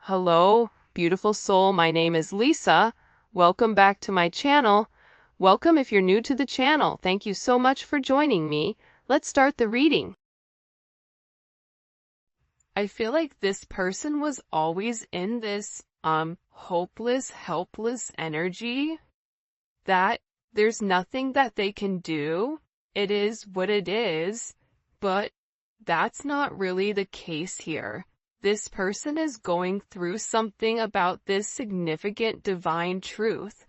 Hello, beautiful soul. My name is Lisa. Welcome back to my channel. Welcome if you're new to the channel. Thank you so much for joining me. Let's start the reading. I feel like this person was always in this hopeless, helpless energy that there's nothing that they can do. It is what it is, but that's not really the case here. This person is going through something about this significant divine truth,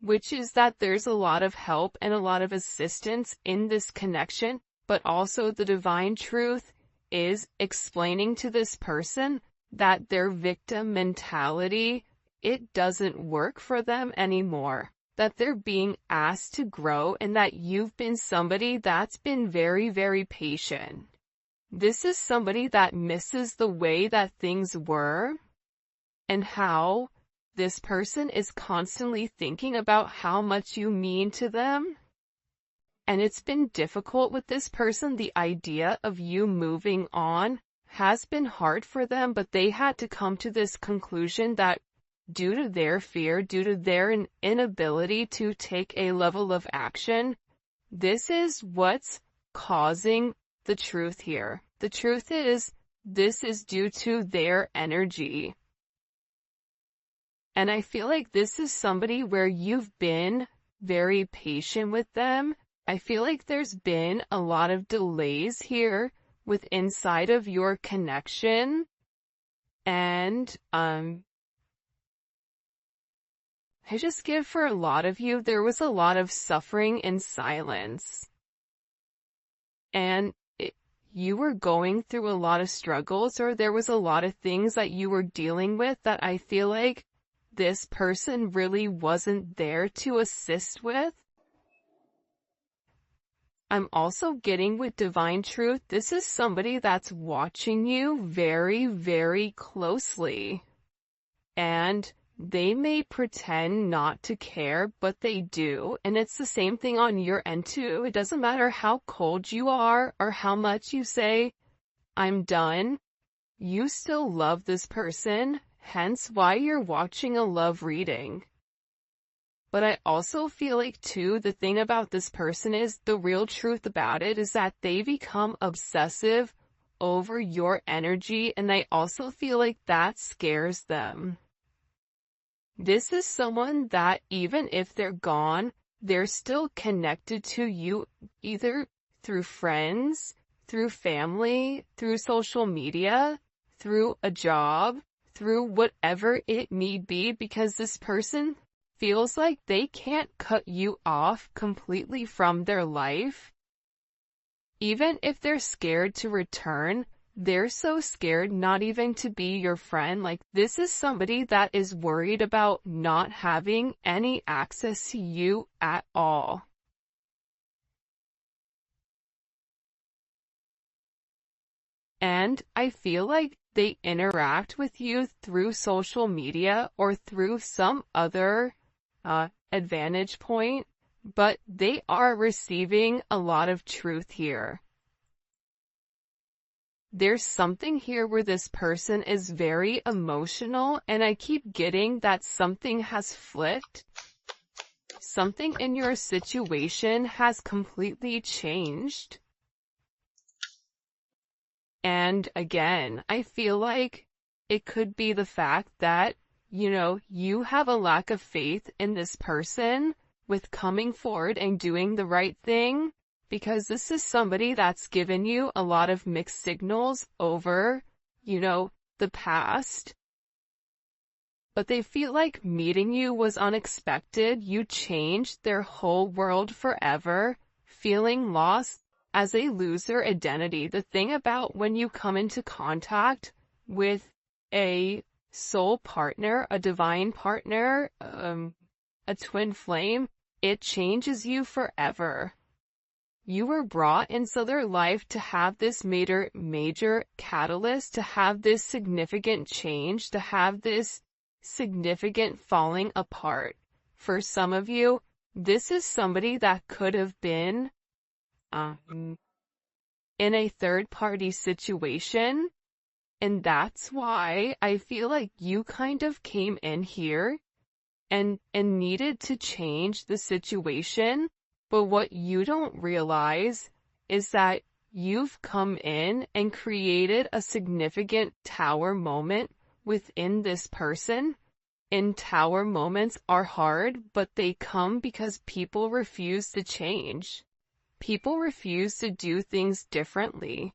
which is that there's a lot of help and a lot of assistance in this connection, but also the divine truth is explaining to this person that their victim mentality, it doesn't work for them anymore, that they're being asked to grow, and that you've been somebody that's been very, very patient. This is somebody that misses the way that things were and how this person is constantly thinking about how much you mean to them. And it's been difficult with this person. The idea of you moving on has been hard for them, but they had to come to this conclusion that due to their fear, due to their inability to take a level of action, this is what's causing the truth here. The truth is, this is due to their energy. And I feel like this is somebody where you've been very patient with them. I feel like there's been a lot of delays here with inside of your connection. And, I just give for a lot of you, there was a lot of suffering in silence. And you were going through a lot of struggles, or there was a lot of things that you were dealing with that I feel like this person really wasn't there to assist with. I'm also getting with divine truth, this is somebody that's watching you very, very closely. And they may pretend not to care, but they do. And it's the same thing on your end too. It doesn't matter how cold you are or how much you say, I'm done. You still love this person, hence why you're watching a love reading. But I also feel like too, the thing about this person is, the real truth about it is that they become obsessive over your energy, and I also feel like that scares them. This is someone that even if they're gone, they're still connected to you, either through friends, through family, through social media, through a job, through whatever it may be, because this person feels like they can't cut you off completely from their life. Even if they're scared to return, they're so scared not even to be your friend. Like, this is somebody that is worried about not having any access to you at all. And I feel like they interact with you through social media or through some other advantage point, but they are receiving a lot of truth here. There's something here where this person is very emotional, and I keep getting that something has flipped. Something in your situation has completely changed. And again, I feel like it could be the fact that, you have a lack of faith in this person with coming forward and doing the right thing. Because this is somebody that's given you a lot of mixed signals over, the past. But they feel like meeting you was unexpected. You changed their whole world forever, feeling lost as a loser identity. The thing about when you come into contact with a soul partner, a divine partner, a twin flame, it changes you forever. You were brought into their life to have this major catalyst, to have this significant change, to have this significant falling apart. For some of you, this is somebody that could have been in a third-party situation, And that's why I feel like you kind of came in here and needed to change the situation. But what you don't realize is that you've come in and created a significant tower moment within this person. And tower moments are hard, but they come because people refuse to change. People refuse to do things differently.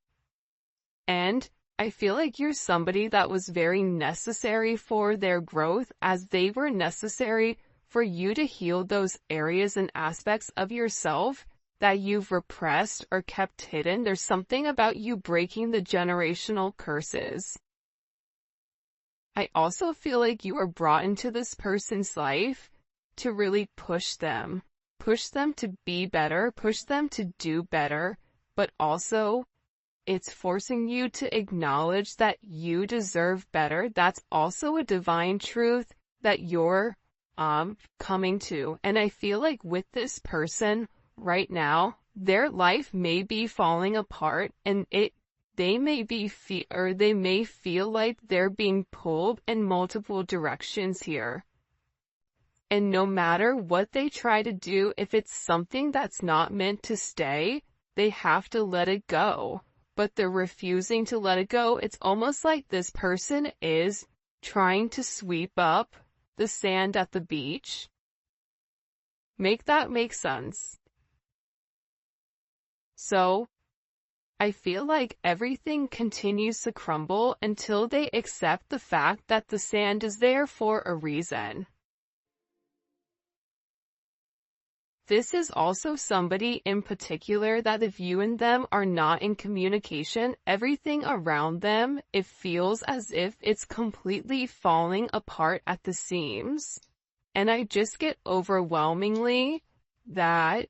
And I feel like you're somebody that was very necessary for their growth, as they were necessary for you to heal those areas and aspects of yourself that you've repressed or kept hidden. There's something about you breaking the generational curses. I also feel like you were brought into this person's life to really push them to be better, push them to do better, but also it's forcing you to acknowledge that you deserve better. That's also a divine truth that you're coming to. And I feel like with this person right now, their life may be falling apart, and they may feel like they're being pulled in multiple directions here. And no matter what they try to do, if it's something that's not meant to stay, they have to let it go. But they're refusing to let it go. It's almost like this person is trying to sweep up the sand at the beach. Make that make sense. So, I feel like everything continues to crumble until they accept the fact that the sand is there for a reason. This is also somebody in particular that if you and them are not in communication, everything around them, it feels as if it's completely falling apart at the seams. And I just get overwhelmingly that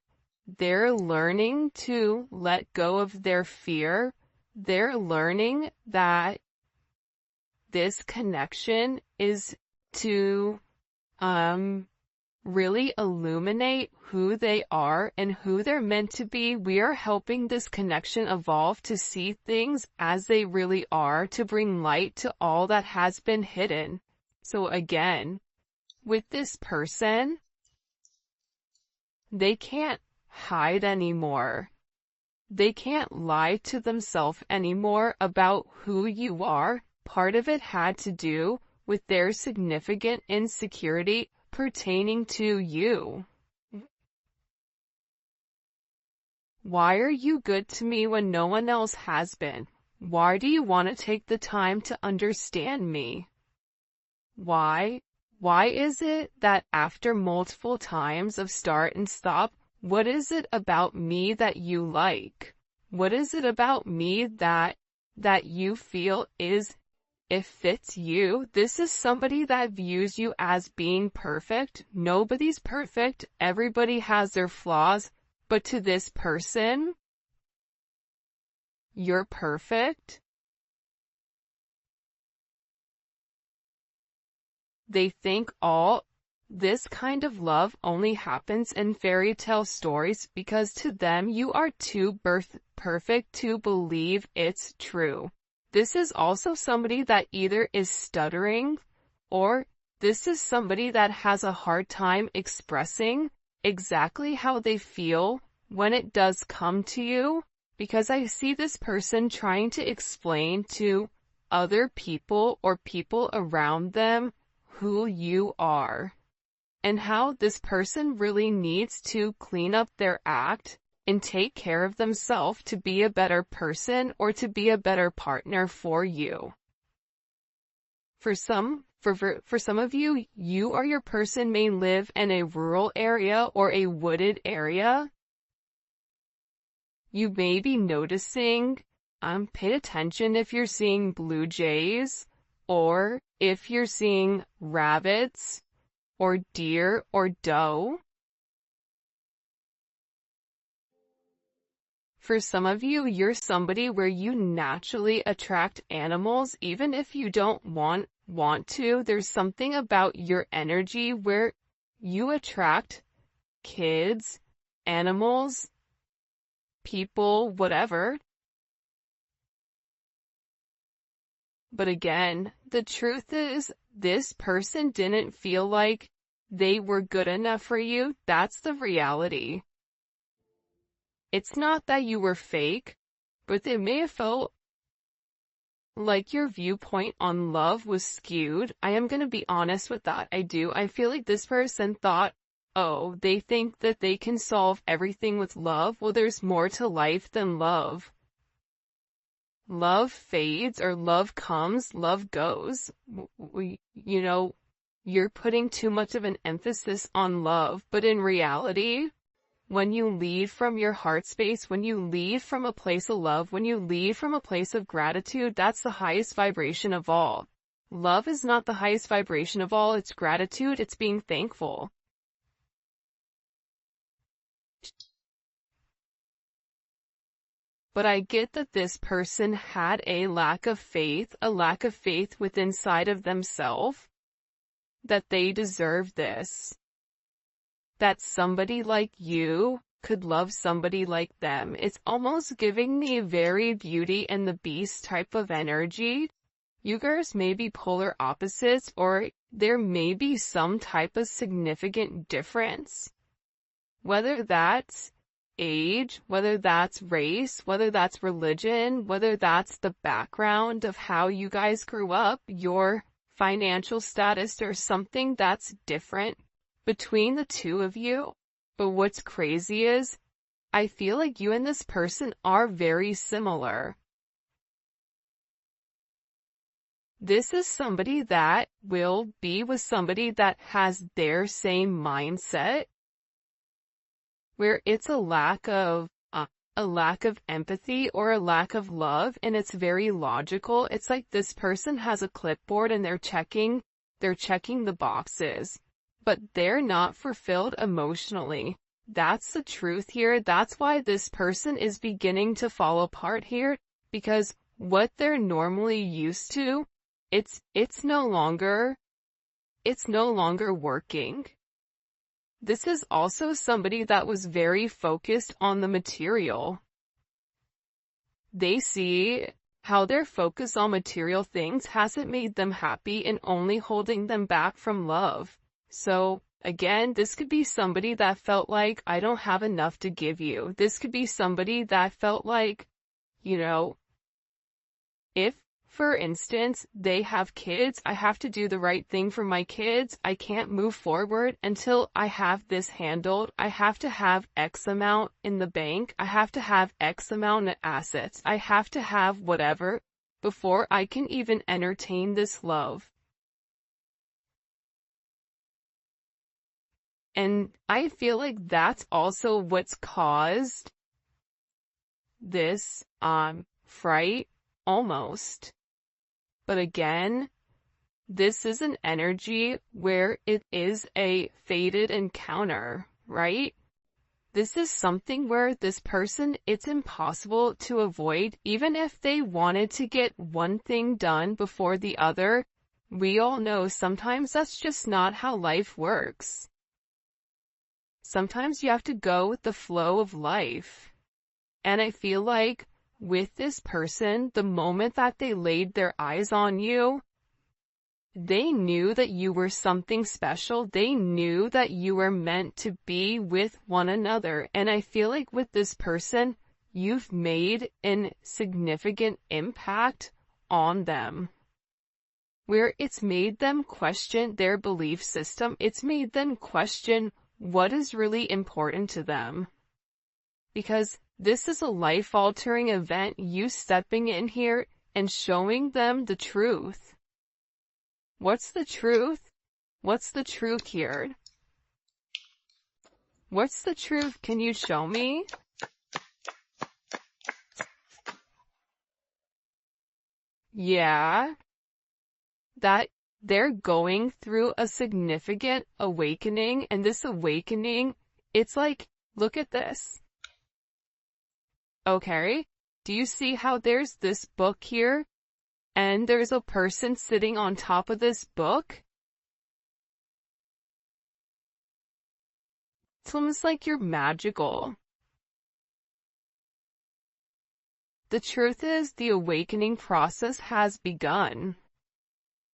they're learning to let go of their fear. They're learning that this connection is to, really illuminate who they are and who they're meant to be. We are helping this connection evolve to see things as they really are, to bring light to all that has been hidden. So again, with this person, they can't hide anymore. They can't lie to themselves anymore about who you are. Part of it had to do with their significant insecurity pertaining to you. Why are you good to me when no one else has been? Why do you want to take the time to understand me? Why? Why is it that after multiple times of start and stop, what is it about me that you like? What is it about me that you feel it fits you? This is somebody that views you as being perfect. Nobody's perfect. Everybody has their flaws. But to this person, you're perfect. They think all this kind of love only happens in fairy tale stories because to them you are too perfect to believe it's true. This is also somebody that either is stuttering, or this is somebody that has a hard time expressing exactly how they feel when it does come to you, because I see this person trying to explain to other people or people around them who you are, and how this person really needs to clean up their act and take care of themselves to be a better person or to be a better partner for you. For some of you, you or your person may live in a rural area or a wooded area. You may be noticing, pay attention if you're seeing blue jays, or if you're seeing rabbits, or deer, or doe. For some of you, you're somebody where you naturally attract animals, even if you don't want to. There's something about your energy where you attract kids, animals, people, whatever. But again, the truth is, this person didn't feel like they were good enough for you. That's the reality. It's not that you were fake, but they may have felt like your viewpoint on love was skewed. I am going to be honest with that. I feel like this person thought, oh, they think that they can solve everything with love. Well, there's more to life than love. Love fades or love comes, love goes. You're putting too much of an emphasis on love, but in reality, when you lead from your heart space, when you lead from a place of love, when you lead from a place of gratitude, that's the highest vibration of all. Love is not the highest vibration of all, it's gratitude, it's being thankful. But I get that this person had a lack of faith within inside of themselves, that they deserve this. That somebody like you could love somebody like them. It's almost giving me very Beauty and the Beast type of energy. You guys may be polar opposites, or there may be some type of significant difference. Whether that's age, whether that's race, whether that's religion, whether that's the background of how you guys grew up, your financial status, or something that's different between the two of you. But what's crazy is, I feel like you and this person are very similar. This is somebody that will be with somebody that has their same mindset, where it's a lack of empathy or a lack of love, and it's very logical. It's like this person has a clipboard and they're checking the boxes, but they're not fulfilled emotionally. That's the truth here. That's why this person is beginning to fall apart here, because what they're normally used to, it's no longer working. This is also somebody that was very focused on the material. They see how their focus on material things hasn't made them happy and only holding them back from love. So, again, this could be somebody that felt like, I don't have enough to give you. This could be somebody that felt like, if, for instance, they have kids, I have to do the right thing for my kids. I can't move forward until I have this handled. I have to have X amount in the bank. I have to have X amount of assets. I have to have whatever before I can even entertain this love. And I feel like that's also what's caused this, fright, almost. But again, this is an energy where it is a fated encounter, right? This is something where this person, it's impossible to avoid. Even if they wanted to get one thing done before the other, we all know sometimes that's just not how life works. Sometimes you have to go with the flow of life. And I feel like with this person, the moment that they laid their eyes on you, they knew that you were something special. They knew that you were meant to be with one another. And I feel like with this person, you've made a significant impact on them, where it's made them question their belief system. It's made them question what is really important to them. Because this is a life-altering event, you stepping in here and showing them the truth. What's the truth? What's the truth here? What's the truth? Can you show me? Yeah, that they're going through a significant awakening, and this awakening, it's like, look at this. Okay, do you see how there's this book here, and there's a person sitting on top of this book? It's almost like you're magical. The truth is, the awakening process has begun,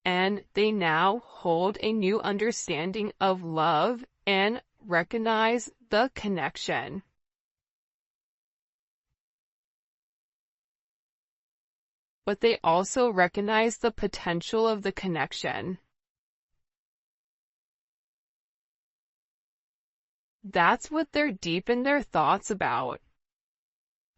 and they now hold a new understanding of love and recognize the connection. But they also recognize the potential of the connection. That's what they're deep in their thoughts about.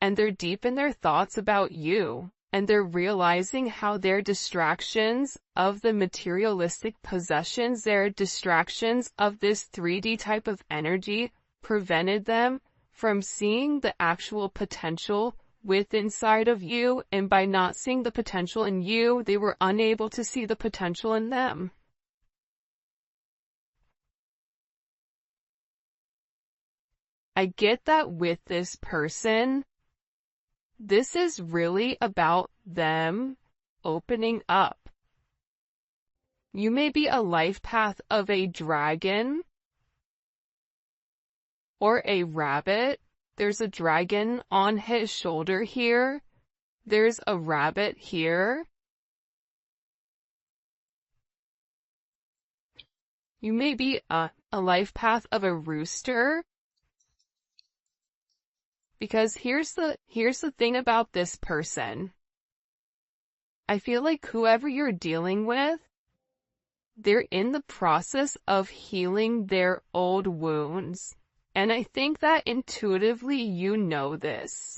And they're deep in their thoughts about you. And they're realizing how their distractions of the materialistic possessions, their distractions of this 3D type of energy, prevented them from seeing the actual potential within inside of you. And by not seeing the potential in you, they were unable to see the potential in them. I get that with this person, this is really about them opening up. You may be a life path of a dragon or a rabbit. There's a dragon on his shoulder here. There's a rabbit here. You may be a life path of a rooster. Because here's the thing about this person. I feel like whoever you're dealing with, they're in the process of healing their old wounds. And I think that intuitively you know this.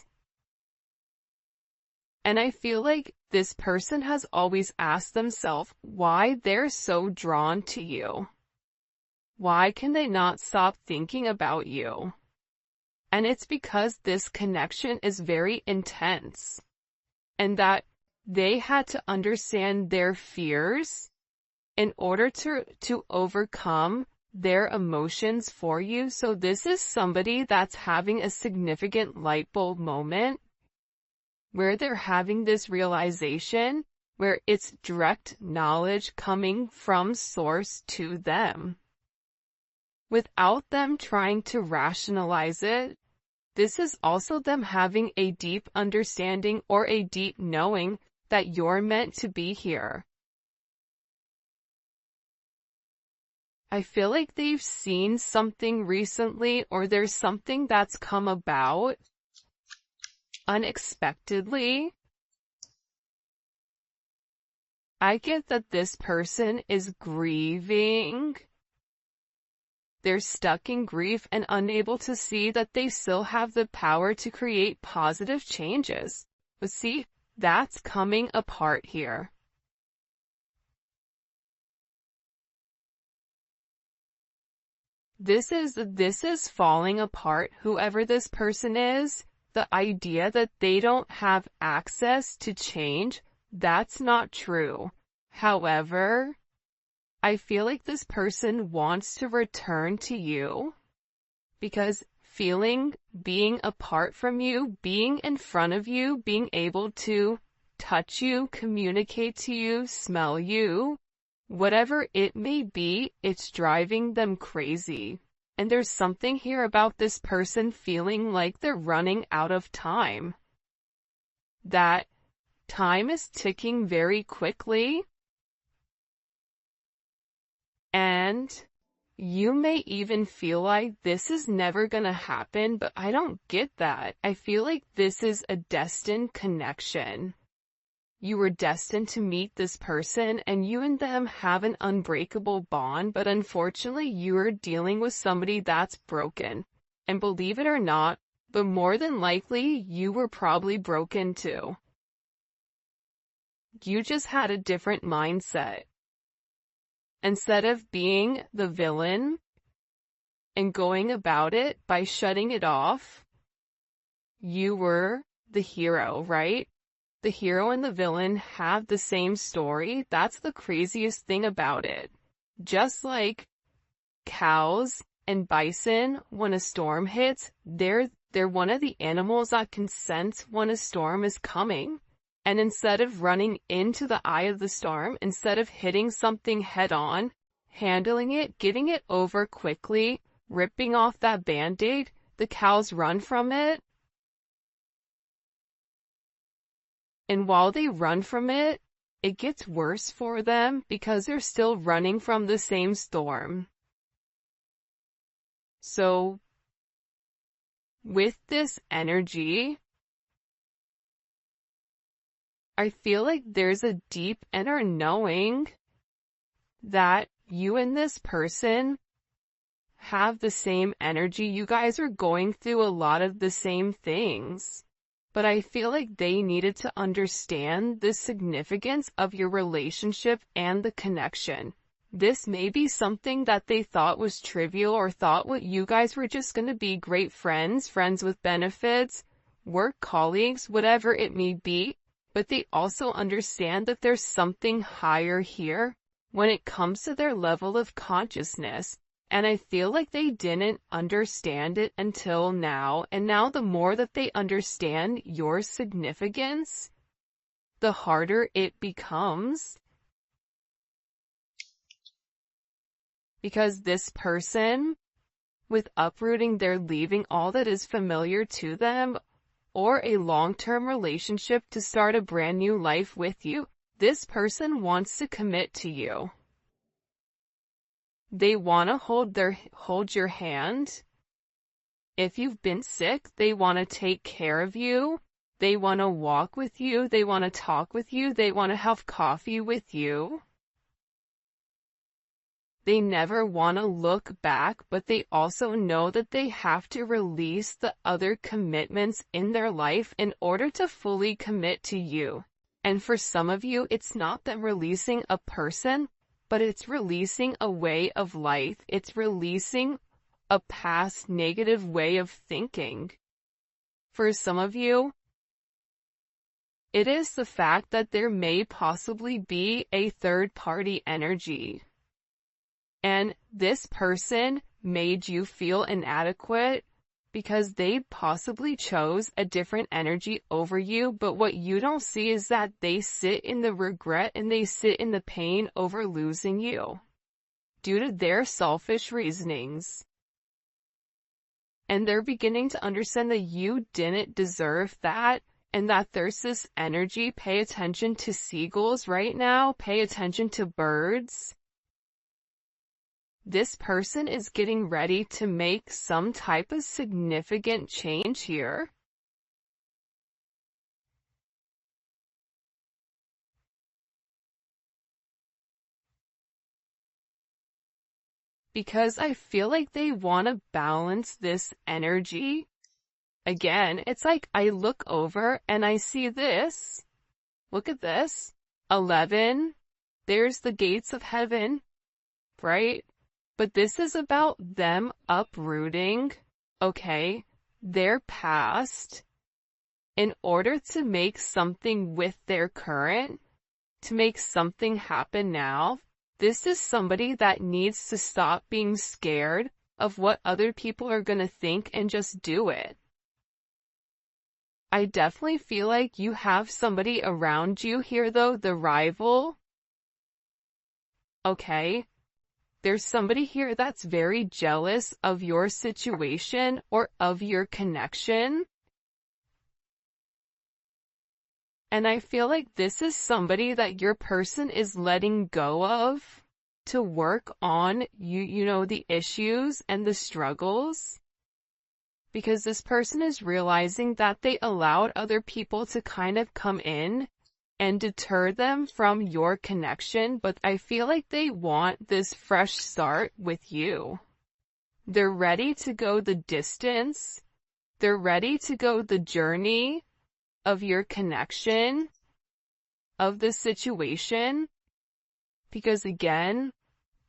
And I feel like this person has always asked themselves why they're so drawn to you. Why can they not stop thinking about you? And it's because this connection is very intense, and that they had to understand their fears in order to overcome their emotions for you. So this is somebody that's having a significant light bulb moment where they're having this realization, where it's direct knowledge coming from source to them, without them trying to rationalize it. This is also them having a deep understanding or a deep knowing that you're meant to be here. I feel like they've seen something recently, or there's something that's come about unexpectedly. I get that this person is grieving. They're stuck in grief and unable to see that they still have the power to create positive changes. But see, that's coming apart here. This is falling apart, whoever this person is. The idea that they don't have access to change, that's not true. However, I feel like this person wants to return to you because being apart from you, being in front of you, being able to touch you, communicate to you, smell you, whatever it may be, it's driving them crazy. And there's something here about this person feeling like they're running out of time. That time is ticking very quickly. And you may even feel like this is never gonna happen, but I don't get that. I feel like this is a destined connection. You were destined to meet this person, and you and them have an unbreakable bond, but unfortunately you are dealing with somebody that's broken. And believe it or not, but more than likely you were probably broken too. You just had a different mindset. Instead of being the villain and going about it by shutting it off, you were the hero, right? The hero and the villain have the same story. That's the craziest thing about it. Just like cows and bison, when a storm hits, they're one of the animals that can sense when a storm is coming. And instead of running into the eye of the storm, instead of hitting something head on, handling it, getting it over quickly, ripping off that band-aid, the cows run from it. And while they run from it, it gets worse for them because they're still running from the same storm. So, with this energy, I feel like there's a deep inner knowing that you and this person have the same energy. You guys are going through a lot of the same things. But I feel like they needed to understand the significance of your relationship and the connection. This may be something that they thought was trivial or thought what you guys were just going to be great friends, friends with benefits, work colleagues, whatever it may be. But they also understand that there's something higher here when it comes to their level of consciousness. And I feel like they didn't understand it until now, and now the more that they understand your significance, the harder it becomes. Because this person, with uprooting, they're leaving all that is familiar to them, or a long-term relationship to start a brand new life with you. This person wants to commit to you. They want to hold your hand. If you've been sick, they want to take care of you. They want to walk with you. They want to talk with you. They want to have coffee with you. They never want to look back, but they also know that they have to release the other commitments in their life in order to fully commit to you. And for some of you, it's not them releasing a person, but it's releasing a way of life. It's releasing a past negative way of thinking. For some of you, it is the fact that there may possibly be a third-party energy. And this person made you feel inadequate because they possibly chose a different energy over you, but what you don't see is that they sit in the regret and they sit in the pain over losing you due to their selfish reasonings. And they're beginning to understand that you didn't deserve that, and that there's this energy. Pay attention to seagulls right now. Pay attention to birds. This person is getting ready to make some type of significant change here. Because I feel like they want to balance this energy. Again, it's like I look over and I see this. Look at this. 11. There's the gates of heaven, right? But this is about them uprooting, okay, their past in order to make something with their current, to make something happen now. This is somebody that needs to stop being scared of what other people are going to think and just do it. I definitely feel like you have somebody around you here though, the rival. Okay. There's somebody here that's very jealous of your situation or of your connection. And I feel like this is somebody that your person is letting go of to work on you know, the issues and the struggles. Because this person is realizing that they allowed other people to kind of come in and deter them from your connection, but I feel like they want this fresh start with you. They're ready to go the distance. They're ready to go the journey of your connection, of the situation, because again,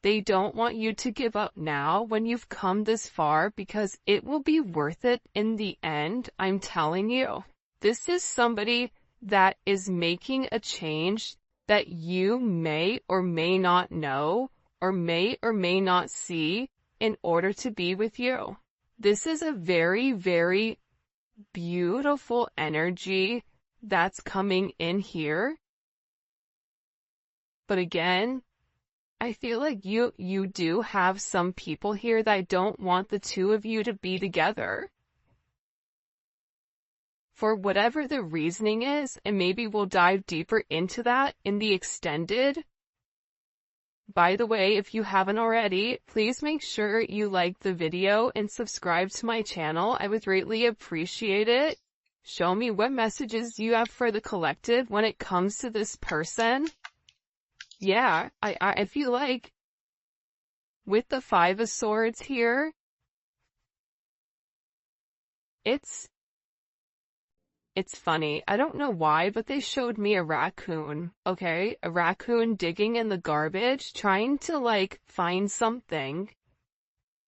they don't want you to give up now when you've come this far, because it will be worth it in the end, I'm telling you. This is somebody that is making a change that you may or may not know or may not see in order to be with you. This is a very, very beautiful energy that's coming in here. But again, I feel like you do have some people here that don't want the two of you to be together. for whatever the reasoning is, and maybe we'll dive deeper into that in the extended. By the way, if you haven't already, please make sure you like the video and subscribe to my channel. I would greatly appreciate it. Show me what messages you have for the collective when it comes to this person. Yeah, I feel like with the Five of Swords here, it's funny. I don't know why, but they showed me a raccoon, okay? A raccoon digging in the garbage, trying to like find something.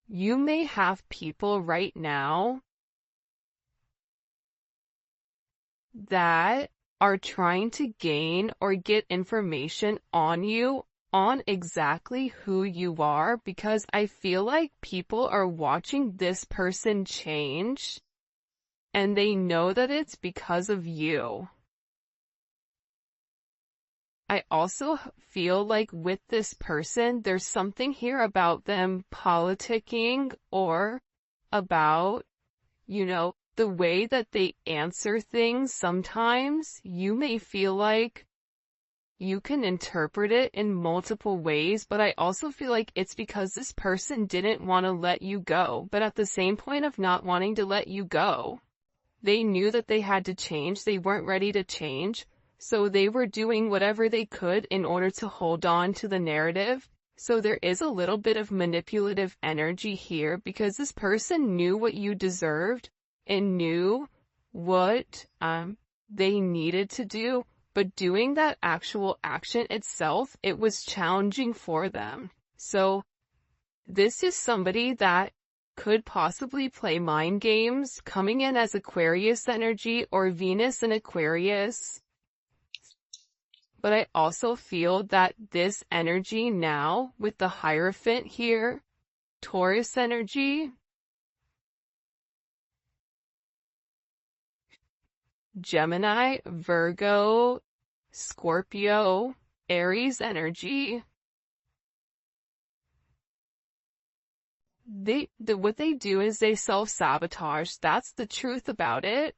You may have people right now that are trying to gain or get information on you, on exactly who you are, because I feel like people are watching this person change and they know that it's because of you. I also feel like with this person, there's something here about them politicking or about, the way that they answer things. Sometimes you may feel like you can interpret it in multiple ways, but I also feel like it's because this person didn't want to let you go. But at the same point of not wanting to let you go, they knew that they had to change. They weren't ready to change. So they were doing whatever they could in order to hold on to the narrative. So there is a little bit of manipulative energy here because this person knew what you deserved and knew what they needed to do, but doing that actual action itself, it was challenging for them. So this is somebody that could possibly play mind games, coming in as Aquarius energy or Venus in Aquarius. But I also feel that this energy now, with the Hierophant here, Taurus energy, Gemini, Virgo, Scorpio, Aries energy, what they do is they self-sabotage. That's the truth about it.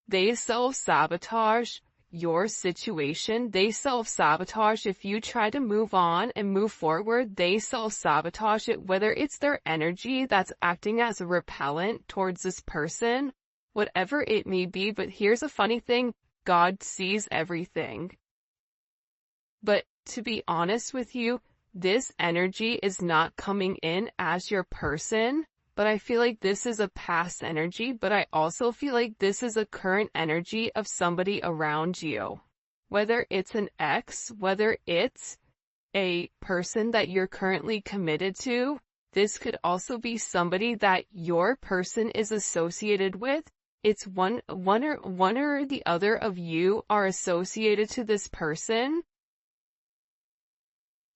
They self-sabotage your situation. They self-sabotage if you try to move on and move forward. They self-sabotage it, whether it's their energy that's acting as a repellent towards this person, whatever it may be. But here's a funny thing, God sees everything. But to be honest with you, this energy is not coming in as your person, but I feel like this is a past energy, but I also feel like this is a current energy of somebody around you. Whether it's an ex, whether it's a person that you're currently committed to, this could also be somebody that your person is associated with. It's one or the other of you are associated to this person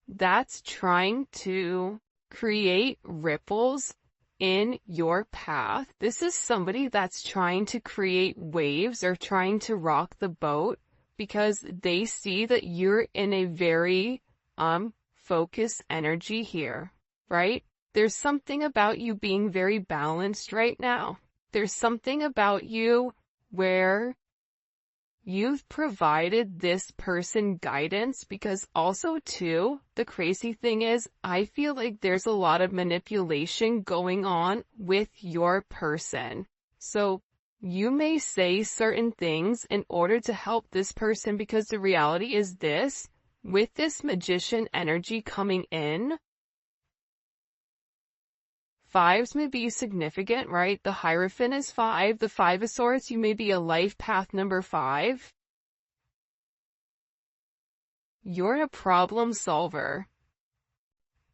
that's trying to create ripples in your path. This is somebody that's trying to create waves or trying to rock the boat because they see that you're in a very focused energy here, right? There's something about you being very balanced right now. There's something about you where you've provided this person guidance, because also too, the crazy thing is, I feel like there's a lot of manipulation going on with your person. So you may say certain things in order to help this person, because the reality is this, with this Magician energy coming in, fives may be significant, right? The Hierophant is 5. The Five of Swords, you may be a life path number 5. You're a problem solver.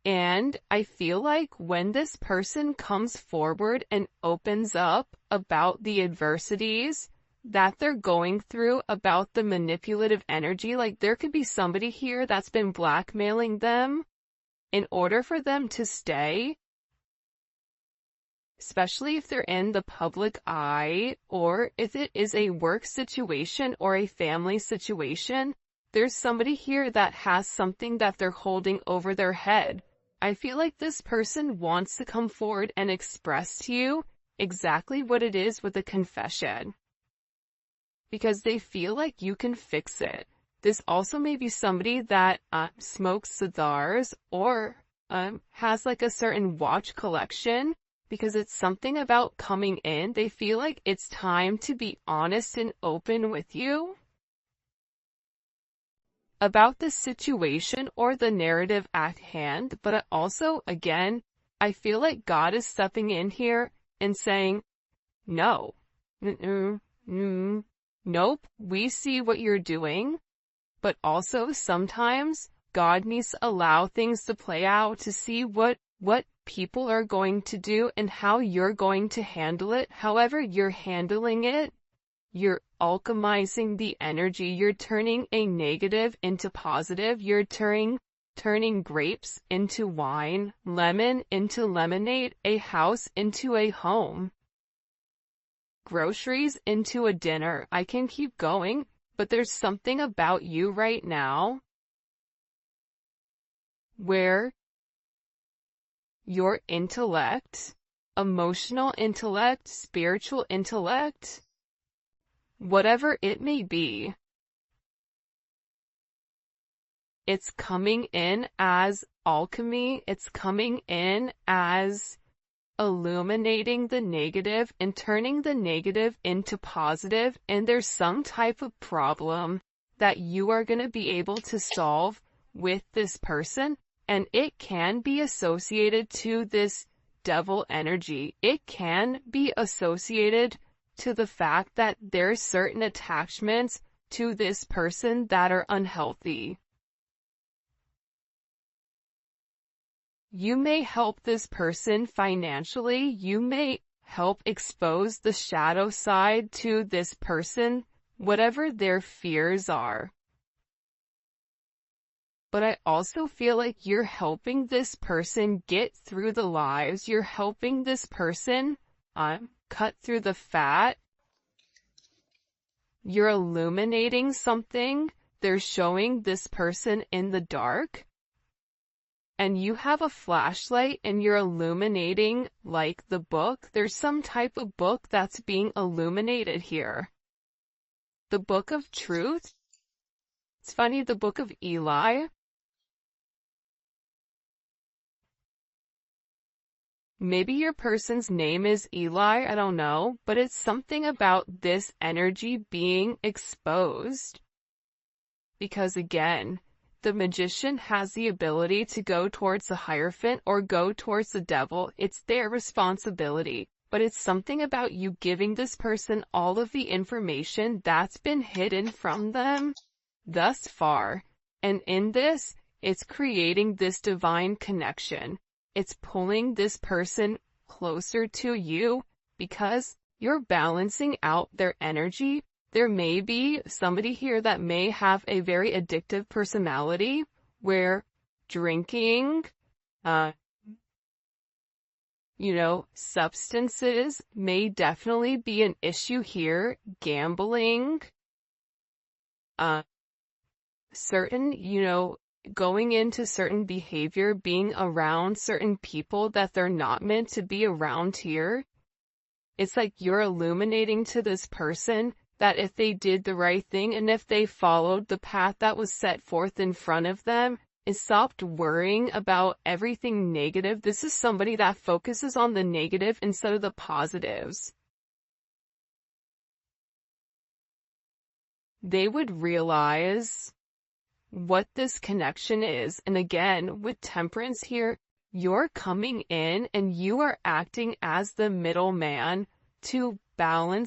And I feel like when this person comes forward and opens up about the adversities that they're going through, about the manipulative energy, like there could be somebody here that's been blackmailing them in order for them to stay, especially if they're in the public eye, or if it is a work situation or a family situation. There's somebody here that has something that they're holding over their head. I feel like this person wants to come forward and express to you exactly what it is with a confession. because they feel like you can fix it. This also may be somebody that smokes cigars or has like a certain watch collection, because it's something about coming in. They feel like it's time to be honest and open with you about the situation or the narrative at hand. But also, again, I feel like God is stepping in here and saying, no, nope, we see what you're doing. But also sometimes God needs to allow things to play out to see what people are going to do and how you're going to handle it. However you're handling it, you're alchemizing the energy. You're turning a negative into positive. You're turning grapes into wine, lemon into lemonade, a house into a home, groceries into a dinner. I can keep going, but there's something about you right now where your intellect, emotional intellect, spiritual intellect, whatever it may be, it's coming in as alchemy. It's coming in as illuminating the negative and turning the negative into positive. And there's some type of problem that you are going to be able to solve with this person. And it can be associated to this devil energy. It can be associated to the fact that there's certain attachments to this person that are unhealthy. You may help this person financially. You may help expose the shadow side to this person, whatever their fears are. But I also feel like you're helping this person get through the lies. You're helping this person cut through the fat. You're illuminating something. They're showing this person in the dark. And you have a flashlight and you're illuminating like the book. There's some type of book that's being illuminated here. The book of truth. It's funny, the book of Eli. Maybe your person's name is Eli, I don't know, but it's something about this energy being exposed. Because again, the magician has the ability to go towards the Hierophant or go towards the devil. It's their responsibility. But it's something about you giving this person all of the information that's been hidden from them thus far. And in this, it's creating this divine connection. It's pulling this person closer to you because you're balancing out their energy. There may be somebody here that may have a very addictive personality where drinking, substances may definitely be an issue here. Gambling, certain, going into certain behavior, being around certain people that they're not meant to be around here. It's like you're illuminating to this person that if they did the right thing and if they followed the path that was set forth in front of them and stopped worrying about everything negative. This is somebody that focuses on the negative instead of the positives. They would realize what this connection is. And again, with Temperance here, you're coming in and you are acting as the middleman to balance